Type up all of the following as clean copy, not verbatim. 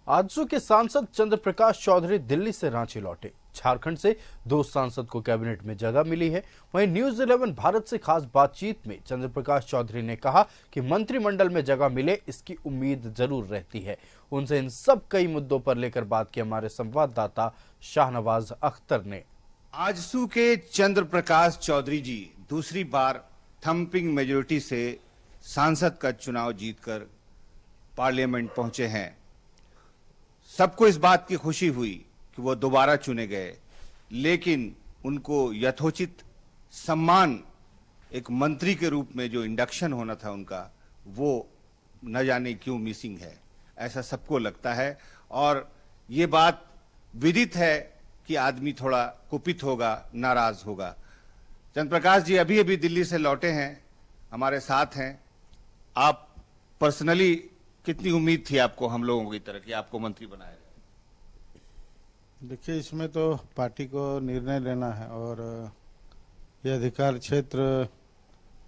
आजसू के सांसद चंद्र प्रकाश चौधरी दिल्ली से रांची लौटे। झारखंड से 2 सांसद को कैबिनेट में जगह मिली है। वहीं न्यूज 11 भारत से खास बातचीत में चंद्र प्रकाश चौधरी ने कहा कि मंत्रिमंडल में जगह मिले इसकी उम्मीद जरूर रहती है। उनसे इन सब कई मुद्दों पर लेकर बात की हमारे संवाददाता शाहनवाज अख्तर ने। आजसू के चंद्र प्रकाश चौधरी जी दूसरी बार थम्पिंग मेजोरिटी से सांसद का चुनाव जीतकर पार्लियामेंट पहुंचे हैं। सबको इस बात की खुशी हुई कि वो दोबारा चुने गए, लेकिन उनको यथोचित सम्मान एक मंत्री के रूप में जो इंडक्शन होना था उनका, वो न जाने क्यों मिसिंग है, ऐसा सबको लगता है। और ये बात विदित है कि आदमी थोड़ा कुपित होगा, नाराज होगा। चंद्र प्रकाश जी अभी अभी दिल्ली से लौटे हैं, हमारे साथ हैं। आप पर्सनली कितनी उम्मीद थी आपको हम लोगों की तरह कि आपको मंत्री बनाया जाए? देखिए, इसमें तो पार्टी को निर्णय लेना है और ये अधिकार क्षेत्र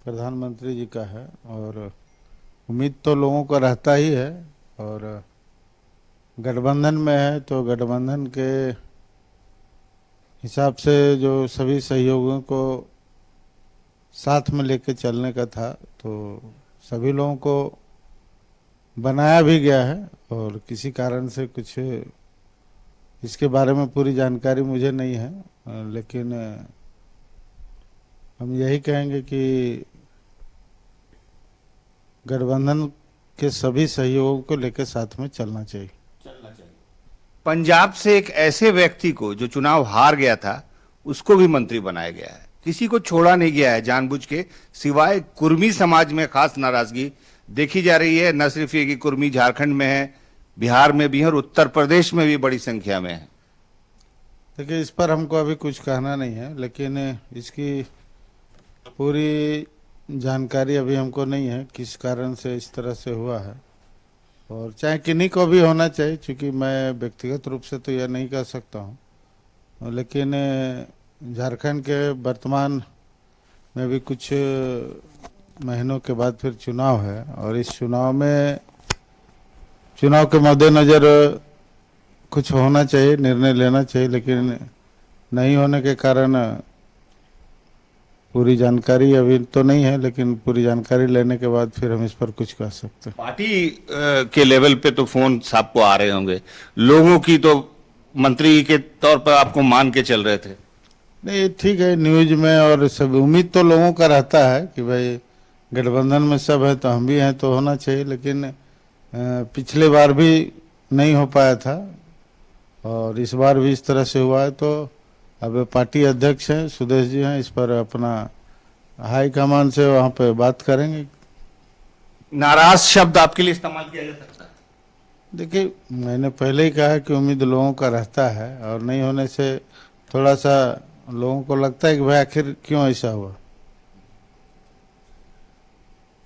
प्रधानमंत्री जी का है और उम्मीद तो लोगों का रहता ही है। और गठबंधन में है तो गठबंधन के हिसाब से जो सभी सहयोगियों को साथ में लेके चलने का था, तो सभी लोगों को बनाया भी गया है। और किसी कारण से कुछ इसके बारे में पूरी जानकारी मुझे नहीं है, लेकिन हम यही कहेंगे कि गठबंधन के सभी सहयोगों को लेकर साथ में चलना चाहिए। पंजाब से एक ऐसे व्यक्ति को जो चुनाव हार गया था उसको भी मंत्री बनाया गया है। किसी को छोड़ा नहीं गया है जानबूझ के, सिवाय कुर्मी समाज में खास नाराजगी देखी जा रही है। न सिर्फ ये कि कुर्मी झारखंड में है, बिहार में भी है और उत्तर प्रदेश में भी बड़ी संख्या में है। देखिए, इस पर हमको अभी कुछ कहना नहीं है, लेकिन इसकी पूरी जानकारी अभी हमको नहीं है किस कारण से इस तरह से हुआ है। और चाहे किन्हीं को भी होना चाहिए, क्योंकि मैं व्यक्तिगत रूप से तो यह नहीं कह सकता हूँ, लेकिन झारखंड के वर्तमान में भी कुछ महीनों के बाद फिर चुनाव है और इस चुनाव के मद्देनजर कुछ होना चाहिए, निर्णय लेना चाहिए, लेकिन नहीं होने के कारण पूरी जानकारी अभी तो नहीं है, लेकिन पूरी जानकारी लेने के बाद फिर हम इस पर कुछ कह सकते हैं। पार्टी के लेवल पे तो फोन सबको आ रहे होंगे, लोगों की तो मंत्री के तौर पर आपको मान के चल रहे थे। नहीं, ठीक है, न्यूज में और सब उम्मीद तो लोगों का रहता है कि भाई गठबंधन में सब है तो हम भी हैं तो होना चाहिए, लेकिन पिछले बार भी नहीं हो पाया था और इस बार भी इस तरह से हुआ है। तो अब पार्टी अध्यक्ष हैं सुदेश जी हैं, इस पर अपना हाई कमान से वहां पे बात करेंगे। नाराज शब्द आपके लिए इस्तेमाल किया जा सकता है? देखिए, मैंने पहले ही कहा कि उम्मीद लोगों का रहता है और नहीं होने से थोड़ा सा लोगों को लगता है कि भाई आखिर क्यों ऐसा हुआ।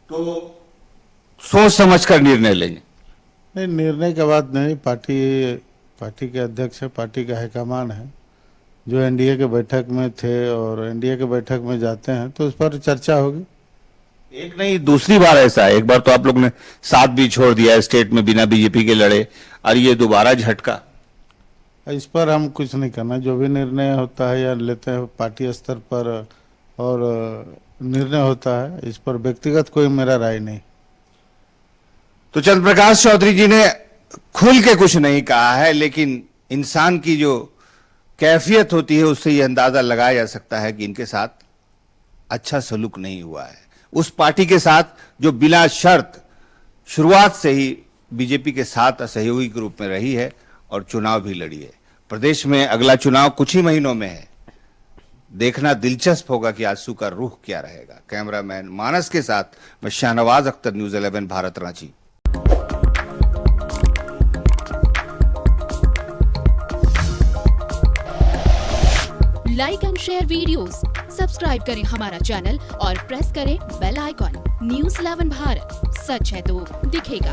तो सोच समझ कर निर्णय लेंगे? नहीं, निर्णय के बाद नहीं, पार्टी के अध्यक्ष है, पार्टी का हाईकमान है, जो एनडीए के बैठक में थे और एनडीए के बैठक में जाते हैं तो उस पर चर्चा होगी। एक नहीं, दूसरी बार ऐसा है। एक बार तो आप लोग ने साथ भी छोड़ दिया स्टेट में, बिना बीजेपी के लड़े, और ये दोबारा झटका। इस पर हम कुछ नहीं करना, जो भी निर्णय होता है या लेते हैं पार्टी स्तर पर और निर्णय होता है, इस पर व्यक्तिगत कोई मेरा राय नहीं। तो चंद्र प्रकाश चौधरी जी ने खुल के कुछ नहीं कहा है, लेकिन इंसान की जो कैफियत होती है उससे यह अंदाजा लगाया जा सकता है कि इनके साथ अच्छा सलूक नहीं हुआ है। उस पार्टी के साथ जो बिना शर्त शुरुआत से ही बीजेपी के साथ सहयोगी के रूप में रही है और चुनाव भी लड़ी है। प्रदेश में अगला चुनाव कुछ ही महीनों में है। देखना दिलचस्प होगा कि आजसू का रुख क्या रहेगा। कैमरामैन मानस के साथ मैं Shahnawaz Akhtar, news 11 Bharat, Ranchi. Like and share videos, subscribe करें हमारा चैनल और प्रेस करें बेल आइकॉन। न्यूज 11 भारत, सच है तो दिखेगा।